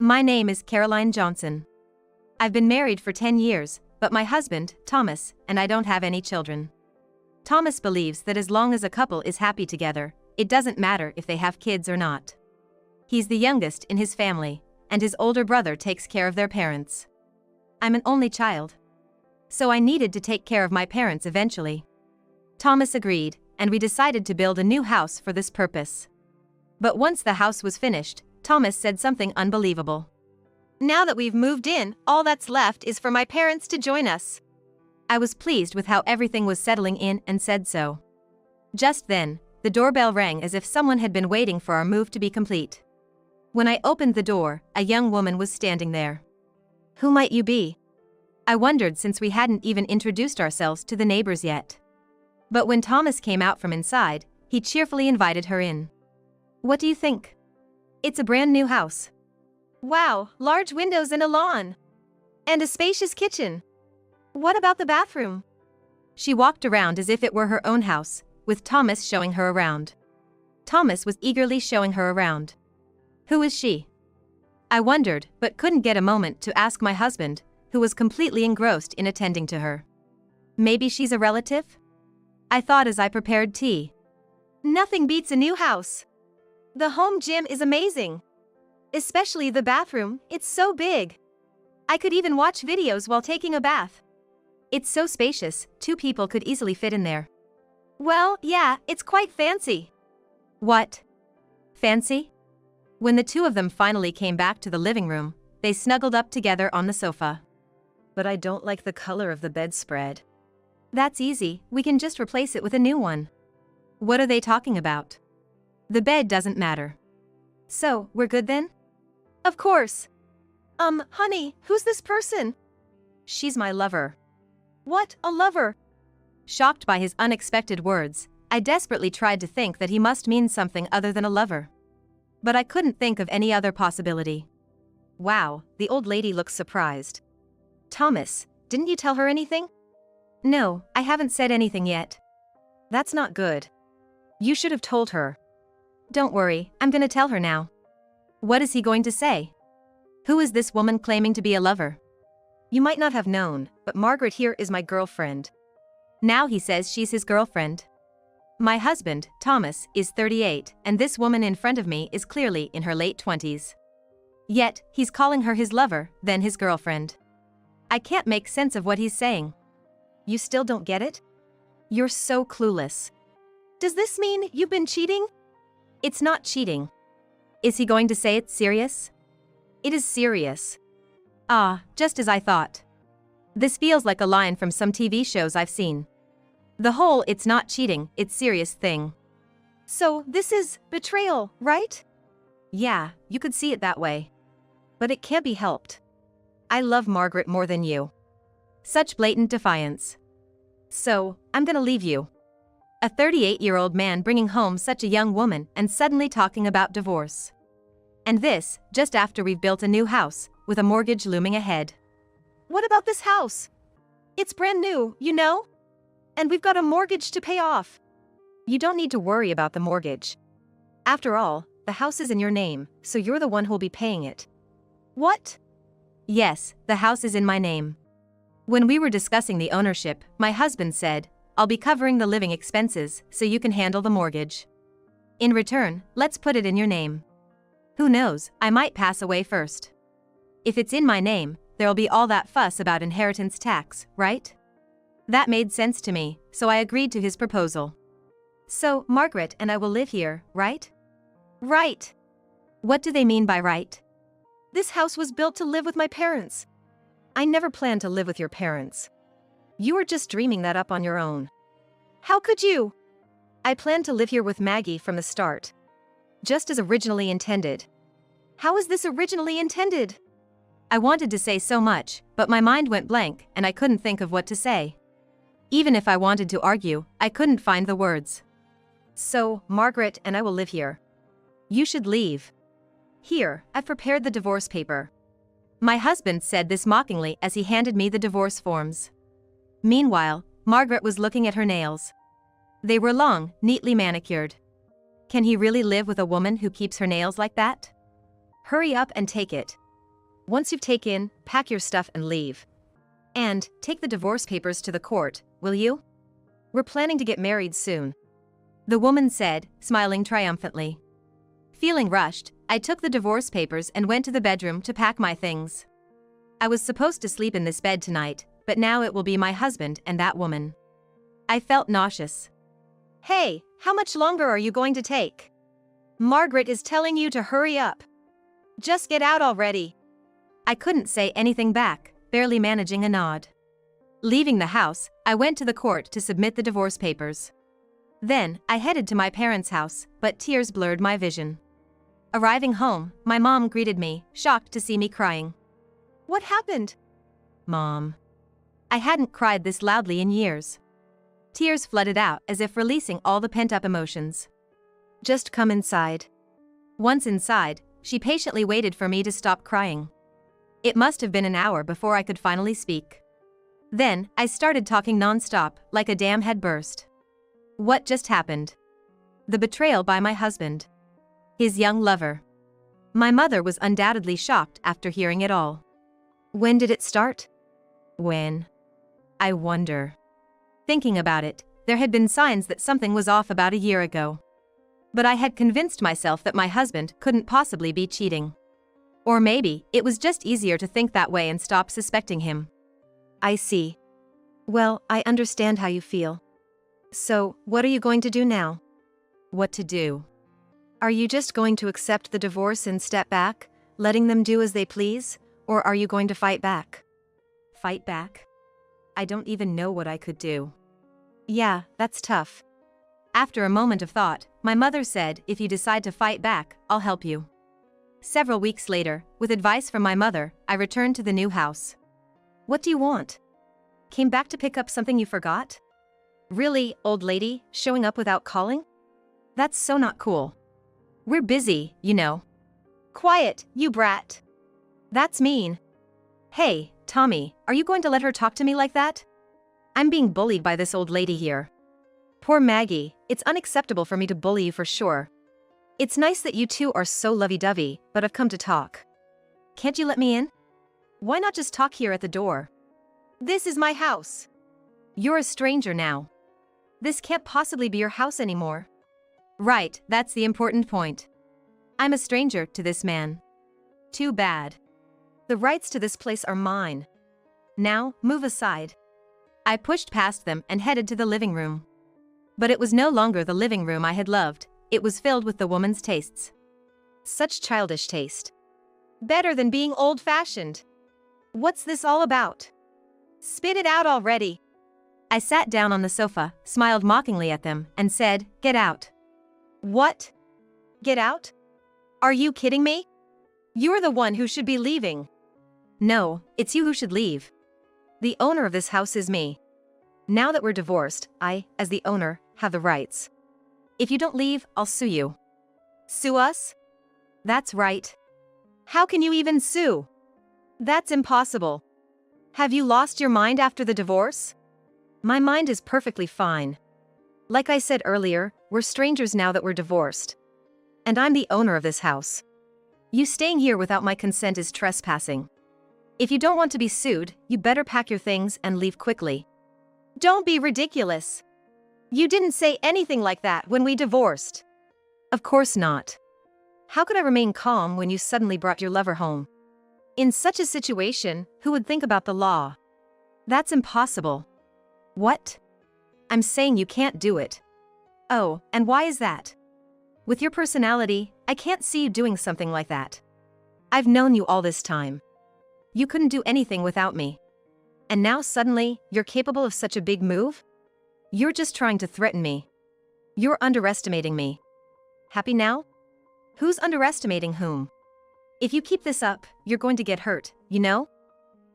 My name is Caroline Johnson. I've been married for 10 years, but my husband, Thomas, and I don't have any children. Thomas believes that as long as a couple is happy together, it doesn't matter if they have kids or not. He's the youngest in his family, and his older brother takes care of their parents. I'm an only child. So I needed to take care of my parents eventually. Thomas agreed, and we decided to build a new house for this purpose. But once the house was finished, Thomas said something unbelievable. Now that we've moved in, all that's left is for my parents to join us. I was pleased with how everything was settling in and said so. Just then, the doorbell rang as if someone had been waiting for our move to be complete. When I opened the door, a young woman was standing there. Who might you be? I wondered since we hadn't even introduced ourselves to the neighbors yet. But when Thomas came out from inside, he cheerfully invited her in. What do you think? It's a brand new house. Wow, large windows and a lawn. And a spacious kitchen. What about the bathroom? She walked around as if it were her own house, with Thomas showing her around. Thomas was eagerly showing her around. Who is she? I wondered, but couldn't get a moment to ask my husband, who was completely engrossed in attending to her. Maybe she's a relative? I thought as I prepared tea. Nothing beats a new house. The home gym is amazing. Especially the bathroom, it's so big. I could even watch videos while taking a bath. It's so spacious, 2 people could easily fit in there. Well, yeah, it's quite fancy. What? Fancy? When the 2 of them finally came back to the living room, they snuggled up together on the sofa. But I don't like the color of the bedspread. That's easy, we can just replace it with a new one. What are they talking about? The bed doesn't matter. So, we're good then? Of course. Honey, who's this person? She's my lover. What, a lover? Shocked by his unexpected words, I desperately tried to think that he must mean something other than a lover. But I couldn't think of any other possibility. Wow, the old lady looks surprised. Thomas, didn't you tell her anything? No, I haven't said anything yet. That's not good. You should have told her. Don't worry, I'm gonna tell her now. What is he going to say? Who is this woman claiming to be a lover? You might not have known, but Margaret here is my girlfriend. Now he says she's his girlfriend. My husband, Thomas, is 38, and this woman in front of me is clearly in her late 20s. Yet, he's calling her his lover, then his girlfriend. I can't make sense of what he's saying. You still don't get it? You're so clueless. Does this mean you've been cheating? It's not cheating. Is he going to say it's serious? It is serious. Ah, just as I thought. This feels like a line from some TV shows I've seen. The whole "it's not cheating, it's serious" thing. So, this is betrayal, right? Yeah, you could see it that way. But it can't be helped. I love Margaret more than you. Such blatant defiance. So, I'm gonna leave you. A 38-year-old man bringing home such a young woman and suddenly talking about divorce. And this, just after we've built a new house, with a mortgage looming ahead. What about this house? It's brand new, you know? And we've got a mortgage to pay off. You don't need to worry about the mortgage. After all, the house is in your name, so you're the one who'll be paying it. What? Yes, the house is in my name. When we were discussing the ownership, my husband said, I'll be covering the living expenses, so you can handle the mortgage. In return, let's put it in your name. Who knows, I might pass away first. If it's in my name, there'll be all that fuss about inheritance tax, right? That made sense to me, so I agreed to his proposal. So, Margaret and I will live here, right? Right. What do they mean by right? This house was built to live with my parents. I never planned to live with your parents. You were just dreaming that up on your own. How could you? I planned to live here with Maggie from the start. Just as originally intended. How is this originally intended? I wanted to say so much, but my mind went blank and I couldn't think of what to say. Even if I wanted to argue, I couldn't find the words. So, Margaret and I will live here. You should leave. Here, I've prepared the divorce paper. My husband said this mockingly as he handed me the divorce forms. Meanwhile, Margaret was looking at her nails. They were long, neatly manicured. Can he really live with a woman who keeps her nails like that? Hurry up and take it. Once you've taken, pack your stuff and leave. And take the divorce papers to the court, will you? We're planning to get married soon. The woman said, smiling triumphantly. Feeling rushed, I took the divorce papers and went to the bedroom to pack my things. I was supposed to sleep in this bed tonight, but now it will be my husband and that woman. I felt nauseous. Hey, how much longer are you going to take? Margaret is telling you to hurry up. Just get out already. I couldn't say anything back, barely managing a nod. Leaving the house, I went to the court to submit the divorce papers. Then, I headed to my parents' house, but tears blurred my vision. Arriving home, my mom greeted me, shocked to see me crying. What happened? Mom. I hadn't cried this loudly in years. Tears flooded out as if releasing all the pent-up emotions. Just come inside. Once inside, she patiently waited for me to stop crying. It must have been an hour before I could finally speak. Then, I started talking non-stop, like a dam had burst. What just happened? The betrayal by my husband. His young lover. My mother was undoubtedly shocked after hearing it all. When did it start? When? I wonder. Thinking about it, there had been signs that something was off about a year ago. But I had convinced myself that my husband couldn't possibly be cheating. Or maybe, it was just easier to think that way and stop suspecting him. I see. Well, I understand how you feel. So, what are you going to do now? What to do? Are you just going to accept the divorce and step back, letting them do as they please, or are you going to fight back? Fight back? I don't even know what I could do. Yeah, that's tough. After a moment of thought, my mother said, if you decide to fight back, I'll help you. Several weeks later, with advice from my mother, I returned to the new house. What do you want? Came back to pick up something you forgot? Really, old lady, showing up without calling? That's so not cool. We're busy, you know. Quiet, you brat. That's mean. Hey, Tommy, are you going to let her talk to me like that? I'm being bullied by this old lady here. Poor Maggie, it's unacceptable for me to bully you for sure. It's nice that you two are so lovey-dovey, but I've come to talk. Can't you let me in? Why not just talk here at the door? This is my house. You're a stranger now. This can't possibly be your house anymore. Right, that's the important point. I'm a stranger to this man. Too bad. The rights to this place are mine. Now, move aside. I pushed past them and headed to the living room. But it was no longer the living room I had loved, it was filled with the woman's tastes. Such childish taste. Better than being old-fashioned. What's this all about? Spit it out already. I sat down on the sofa, smiled mockingly at them, and said, "Get out." What? Get out? Are you kidding me? You're the one who should be leaving. No, it's you who should leave. The owner of this house is me. Now that we're divorced, I, as the owner, have the rights. If you don't leave, I'll sue you. Sue us? That's right. How can you even sue? That's impossible. Have you lost your mind after the divorce? My mind is perfectly fine. Like I said earlier, we're strangers now that we're divorced. And I'm the owner of this house. You staying here without my consent is trespassing. If you don't want to be sued, you better pack your things and leave quickly. Don't be ridiculous. You didn't say anything like that when we divorced. Of course not. How could I remain calm when you suddenly brought your lover home? In such a situation, who would think about the law? That's impossible. What? I'm saying you can't do it. Oh, and why is that? With your personality, I can't see you doing something like that. I've known you all this time. You couldn't do anything without me. And now suddenly, you're capable of such a big move? You're just trying to threaten me. You're underestimating me. Happy now? Who's underestimating whom? If you keep this up, you're going to get hurt, you know?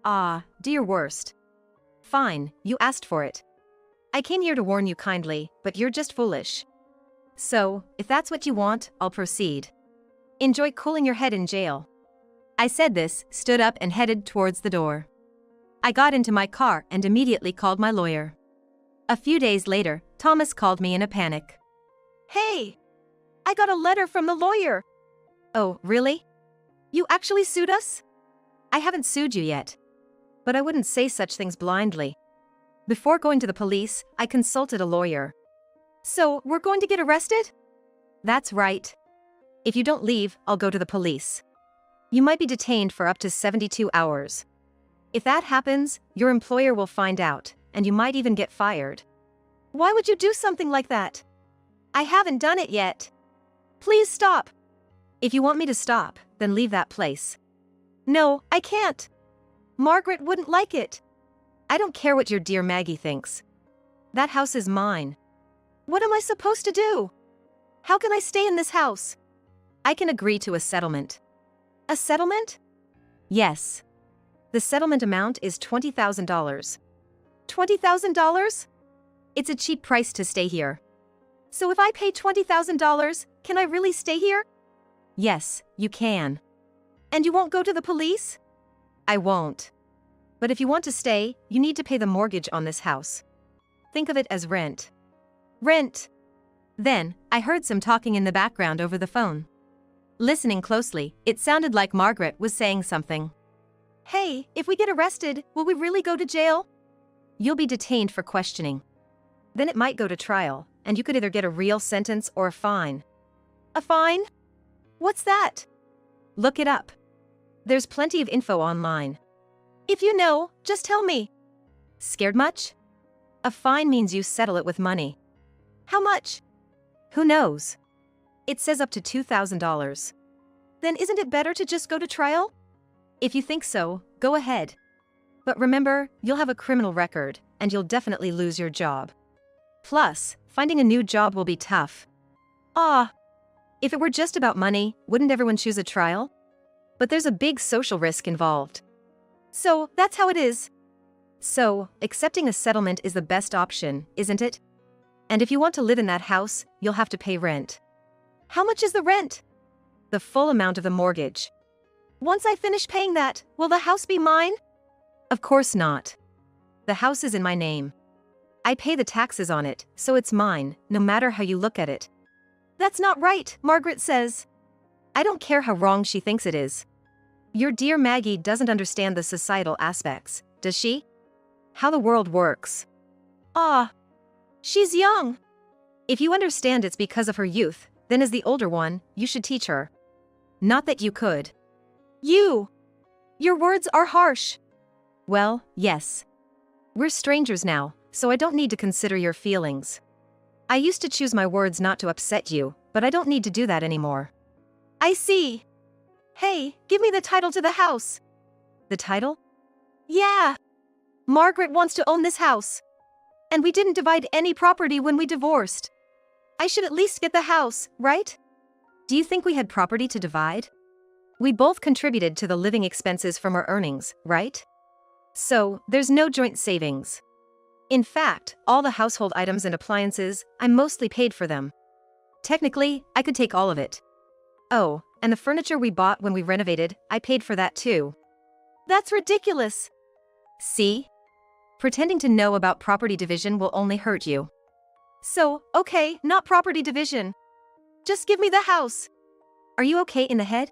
Ah, do your worst. Fine, you asked for it. I came here to warn you kindly, but you're just foolish. So, if that's what you want, I'll proceed. Enjoy cooling your head in jail. I said this, stood up and headed towards the door. I got into my car and immediately called my lawyer. A few days later, Thomas called me in a panic. Hey! I got a letter from the lawyer. Oh, really? You actually sued us? I haven't sued you yet. But I wouldn't say such things blindly. Before going to the police, I consulted a lawyer. So, we're going to get arrested? That's right. If you don't leave, I'll go to the police. You might be detained for up to 72 hours. If that happens, your employer will find out, and you might even get fired. Why would you do something like that? I haven't done it yet. Please stop. If you want me to stop, then leave that place. No, I can't. Margaret wouldn't like it. I don't care what your dear Maggie thinks. That house is mine. What am I supposed to do? How can I stay in this house? I can agree to a settlement. A settlement? Yes. The settlement amount is $20,000. $20,000? It's a cheap price to stay here. So if I pay $20,000, can I really stay here? Yes, you can. And you won't go to the police? I won't. But if you want to stay, you need to pay the mortgage on this house. Think of it as rent. Rent. Then, I heard some talking in the background over the phone. Listening closely, it sounded like Margaret was saying something. Hey, if we get arrested, will we really go to jail? You'll be detained for questioning. Then it might go to trial, and you could either get a real sentence or a fine. A fine? What's that? Look it up. There's plenty of info online. If you know, just tell me. Scared much? A fine means you settle it with money. How much? Who knows? It says up to $2,000. Then isn't it better to just go to trial? If you think so, go ahead. But remember, you'll have a criminal record, and you'll definitely lose your job. Plus, finding a new job will be tough. If it were just about money, wouldn't everyone choose a trial? But there's a big social risk involved. So, that's how it is. So, accepting a settlement is the best option, isn't it? And if you want to live in that house, you'll have to pay rent. How much is the rent? The full amount of the mortgage. Once I finish paying that, will the house be mine? Of course not. The house is in my name. I pay the taxes on it, so it's mine, no matter how you look at it. That's not right, Margaret says. I don't care how wrong she thinks it is. Your dear Maggie doesn't understand the societal aspects, does she? How the world works. She's young. If you understand it's because of her youth, then as the older one, you should teach her. Not that you could. Your words are harsh. Well, yes. We're strangers now, so I don't need to consider your feelings. I used to choose my words not to upset you, but I don't need to do that anymore. I see. Hey, give me the title to the house. The title? Yeah. Margaret wants to own this house. And we didn't divide any property when we divorced. I should at least get the house, right? Do you think we had property to divide? We both contributed to the living expenses from our earnings, right? So, there's no joint savings. In fact, all the household items and appliances, I mostly paid for them. Technically, I could take all of it. Oh, and the furniture we bought when we renovated, I paid for that too. That's ridiculous. See? Pretending to know about property division will only hurt you. So, okay, not property division. Just give me the house. Are you okay in the head?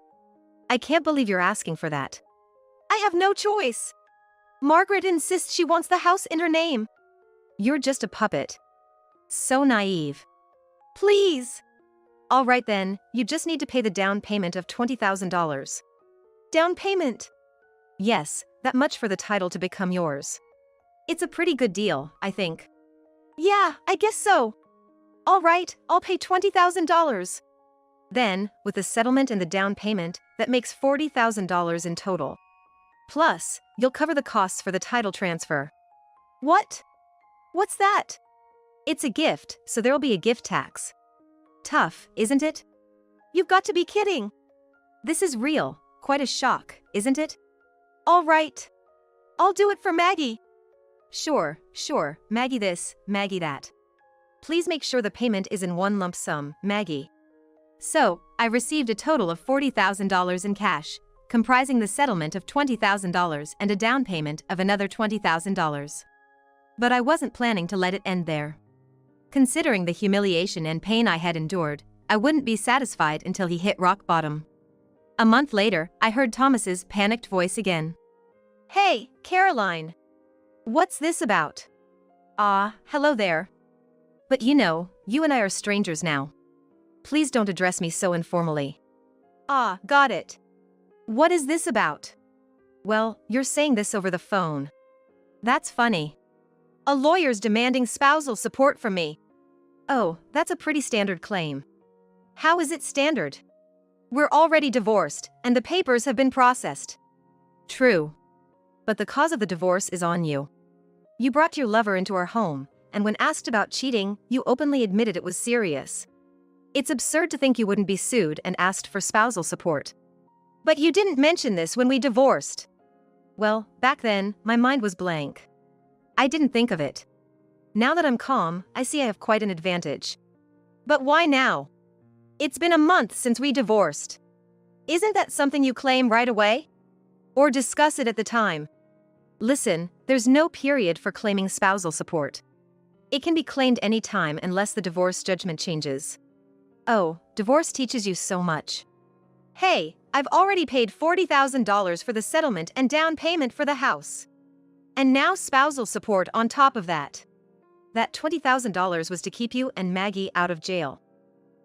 I can't believe you're asking for that. I have no choice. Margaret insists she wants the house in her name. You're just a puppet. So naive. Please. All right then, you just need to pay the down payment of $20,000. Down payment? Yes, that much for the title to become yours. It's a pretty good deal, I think. Yeah, I guess so. All right, I'll pay $20,000. Then, with the settlement and the down payment, that makes $40,000 in total. Plus, you'll cover the costs for the title transfer. What? What's that? It's a gift, so there'll be a gift tax. Tough, isn't it? You've got to be kidding. This is real, quite a shock, isn't it? All right. I'll do it for Maggie. Sure, Maggie this, Maggie that. Please make sure the payment is in one lump sum, Maggie. So, I received a total of $40,000 in cash, comprising the settlement of $20,000 and a down payment of another $20,000. But I wasn't planning to let it end there. Considering the humiliation and pain I had endured, I wouldn't be satisfied until he hit rock bottom. A month later, I heard Thomas's panicked voice again. Hey, Caroline. What's this about? Hello there. But you and I are strangers now. Please don't address me so informally. Got it. What is this about? Well, you're saying this over the phone. That's funny. A lawyer's demanding spousal support from me. Oh, that's a pretty standard claim. How is it standard? We're already divorced, and the papers have been processed. True. But the cause of the divorce is on you. You brought your lover into our home, and when asked about cheating, you openly admitted it was serious. It's absurd to think you wouldn't be sued and asked for spousal support. But you didn't mention this when we divorced. Well, back then, my mind was blank. I didn't think of it. Now that I'm calm, I see I have quite an advantage. But why now? It's been a month since we divorced. Isn't that something you claim right away? Or discuss it at the time? Listen, there's no period for claiming spousal support. It can be claimed any time unless the divorce judgment changes. Oh, divorce teaches you so much. Hey, I've already paid $40,000 for the settlement and down payment for the house. And now spousal support on top of that. That $20,000 was to keep you and Maggie out of jail.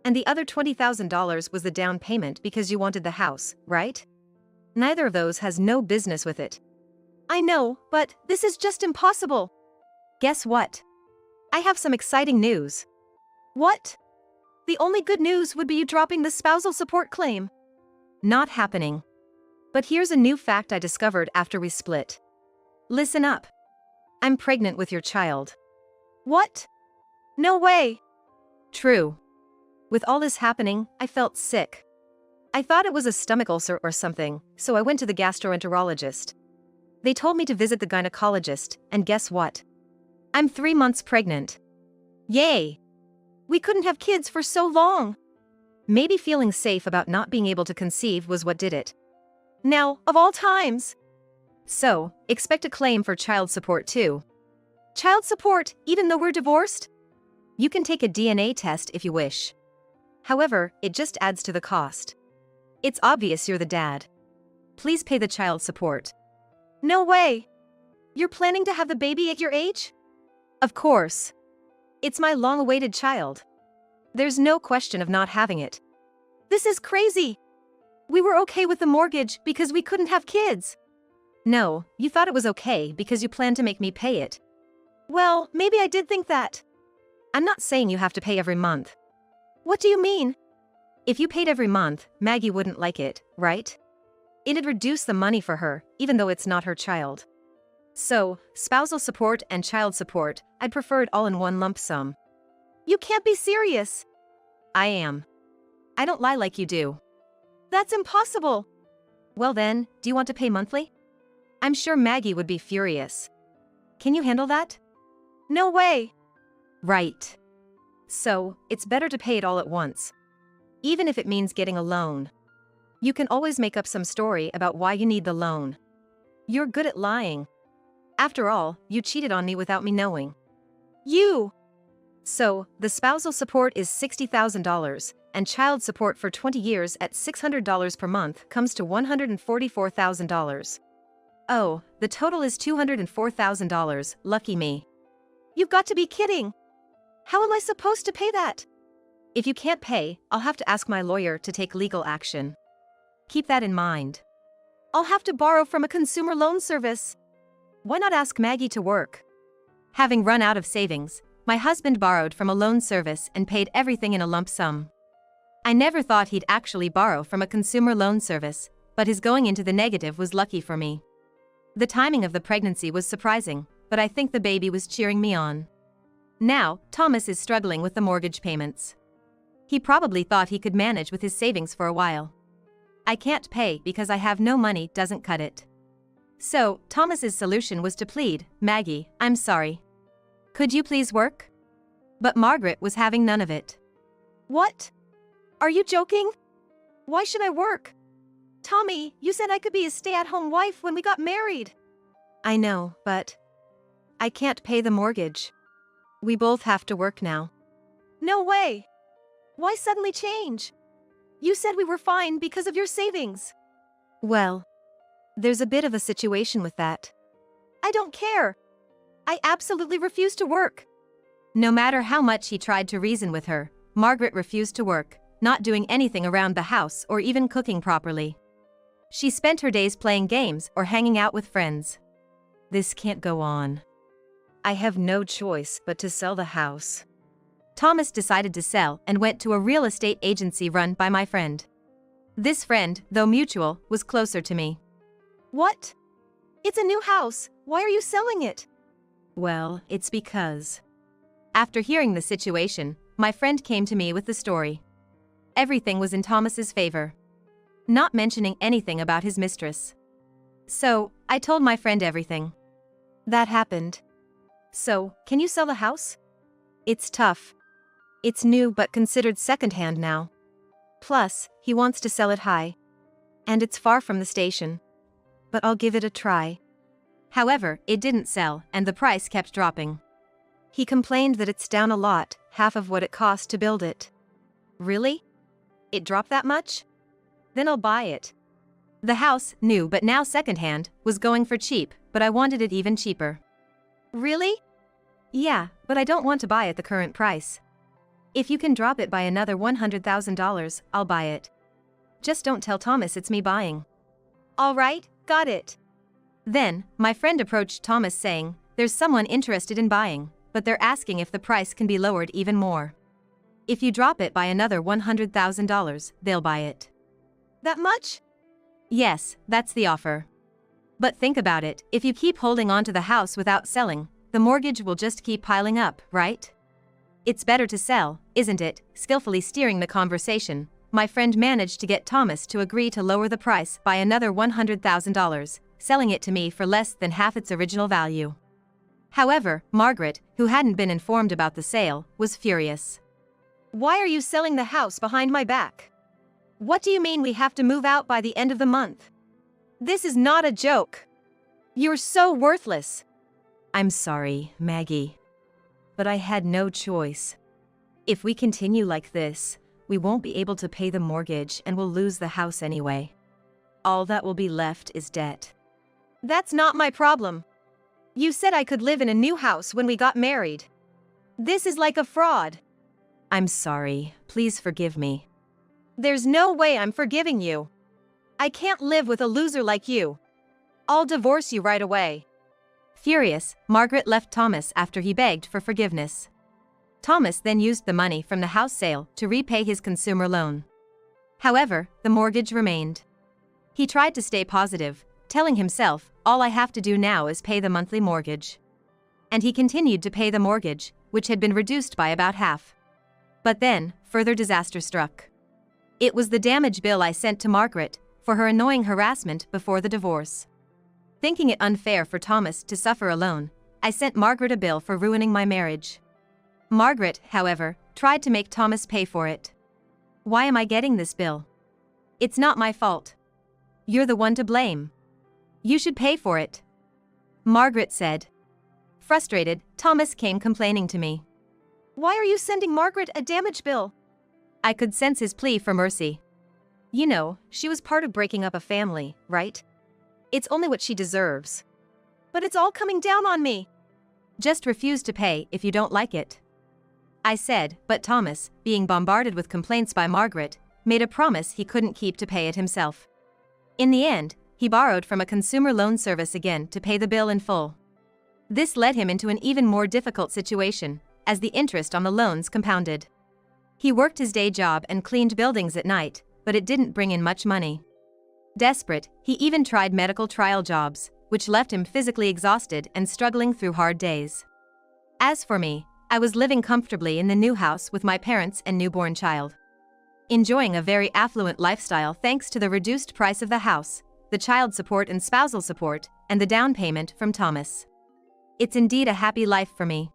And the other $20,000 was the down payment because you wanted the house, right? Neither of those has no business with it. I know, but this is just impossible. Guess what? I have some exciting news. What? The only good news would be you dropping the spousal support claim. Not happening. But here's a new fact I discovered after we split. Listen up. I'm pregnant with your child. What? No way. True. With all this happening, I felt sick. I thought it was a stomach ulcer or something, so I went to the gastroenterologist. They told me to visit the gynecologist, and guess what? I'm 3 months pregnant. Yay! We couldn't have kids for so long. Maybe feeling safe about not being able to conceive was what did it. Now, of all times. So, expect a claim for child support too. Child support, even though we're divorced? You can take a DNA test if you wish. However, it just adds to the cost. It's obvious you're the dad. Please pay the child support. No way! You're planning to have the baby at your age? Of course. It's my long-awaited child. There's no question of not having it. This is crazy! We were okay with the mortgage because we couldn't have kids. No, you thought it was okay because you planned to make me pay it. Well, maybe I did think that. I'm not saying you have to pay every month. What do you mean? If you paid every month, Maggie wouldn't like it, right? It'd reduce the money for her, even though it's not her child. So, spousal support and child support, I'd prefer it all in one lump sum. You can't be serious. I am. I don't lie like you do. That's impossible. Well then, do you want to pay monthly? I'm sure Maggie would be furious. Can you handle that? No way. Right. So, it's better to pay it all at once. Even if it means getting a loan. You can always make up some story about why you need the loan. You're good at lying. After all, you cheated on me without me knowing. You! So, the spousal support is $60,000, and child support for 20 years at $600 per month comes to $144,000. Oh, the total is $204,000, lucky me. You've got to be kidding! How am I supposed to pay that? If you can't pay, I'll have to ask my lawyer to take legal action. Keep that in mind. I'll have to borrow from a consumer loan service. Why not ask Maggie to work? Having run out of savings, my husband borrowed from a loan service and paid everything in a lump sum. I never thought he'd actually borrow from a consumer loan service, but his going into the negative was lucky for me. The timing of the pregnancy was surprising, but I think the baby was cheering me on. Now, Thomas is struggling with the mortgage payments. He probably thought he could manage with his savings for a while. I can't pay because I have no money doesn't cut it. So, Thomas's solution was to plead, Maggie, I'm sorry. Could you please work? But Margaret was having none of it. What? Are you joking? Why should I work? Tommy, you said I could be a stay-at-home wife when we got married. I know, but I can't pay the mortgage. We both have to work now. No way. Why suddenly change? You said we were fine because of your savings. Well, there's a bit of a situation with that. I don't care. I absolutely refuse to work. No matter how much he tried to reason with her, Margaret refused to work, not doing anything around the house or even cooking properly. She spent her days playing games or hanging out with friends. This can't go on. I have no choice but to sell the house. Thomas decided to sell and went to a real estate agency run by my friend. This friend, though mutual, was closer to me. What? It's a new house. Why are you selling it? Well, it's because. After hearing the situation, my friend came to me with the story. Everything was in Thomas's favor, not mentioning anything about his mistress. So, I told my friend everything that happened. So, can you sell the house? It's tough. It's new but considered secondhand now. Plus, he wants to sell it high. And it's far from the station. But I'll give it a try. However, it didn't sell, and the price kept dropping. He complained that it's down a lot, half of what it cost to build it. Really? It dropped that much? Then I'll buy it. The house, new but now secondhand, was going for cheap, but I wanted it even cheaper. Really? Yeah, but I don't want to buy at the current price. If you can drop it by another $100,000, I'll buy it. Just don't tell Thomas it's me buying. All right, got it. Then, my friend approached Thomas saying, there's someone interested in buying, but they're asking if the price can be lowered even more. If you drop it by another $100,000, they'll buy it. That much? Yes, that's the offer. But think about it, if you keep holding on to the house without selling, the mortgage will just keep piling up, right? It's better to sell, isn't it? Skillfully steering the conversation, my friend managed to get Thomas to agree to lower the price by another $100,000, selling it to me for less than half its original value. However, Margaret, who hadn't been informed about the sale, was furious. Why are you selling the house behind my back? What do you mean we have to move out by the end of the month? This is not a joke. You're so worthless. I'm sorry, Maggie. But I had no choice. If we continue like this, we won't be able to pay the mortgage and we'll lose the house anyway. All that will be left is debt. That's not my problem. You said I could live in a new house when we got married. This is like a fraud. I'm sorry, please forgive me. There's no way I'm forgiving you. I can't live with a loser like you. I'll divorce you right away. Furious, Margaret left Thomas after he begged for forgiveness. Thomas then used the money from the house sale to repay his consumer loan. However, the mortgage remained. He tried to stay positive, telling himself, all I have to do now is pay the monthly mortgage. And he continued to pay the mortgage, which had been reduced by about half. But then, further disaster struck. It was the damage bill I sent to Margaret for her annoying harassment before the divorce. Thinking it unfair for Thomas to suffer alone, I sent Margaret a bill for ruining my marriage. Margaret, however, tried to make Thomas pay for it. Why am I getting this bill? It's not my fault. You're the one to blame. You should pay for it, Margaret said. Frustrated, Thomas came complaining to me. Why are you sending Margaret a damage bill? I could sense his plea for mercy. You know, she was part of breaking up a family, right? It's only what she deserves. But it's all coming down on me. Just refuse to pay if you don't like it, I said, but Thomas, being bombarded with complaints by Margaret, made a promise he couldn't keep to pay it himself. In the end, he borrowed from a consumer loan service again to pay the bill in full. This led him into an even more difficult situation, as the interest on the loans compounded. He worked his day job and cleaned buildings at night, but it didn't bring in much money. Desperate, he even tried medical trial jobs, which left him physically exhausted and struggling through hard days. As for me, I was living comfortably in the new house with my parents and newborn child, enjoying a very affluent lifestyle thanks to the reduced price of the house, the child support and spousal support, and the down payment from Thomas. It's indeed a happy life for me.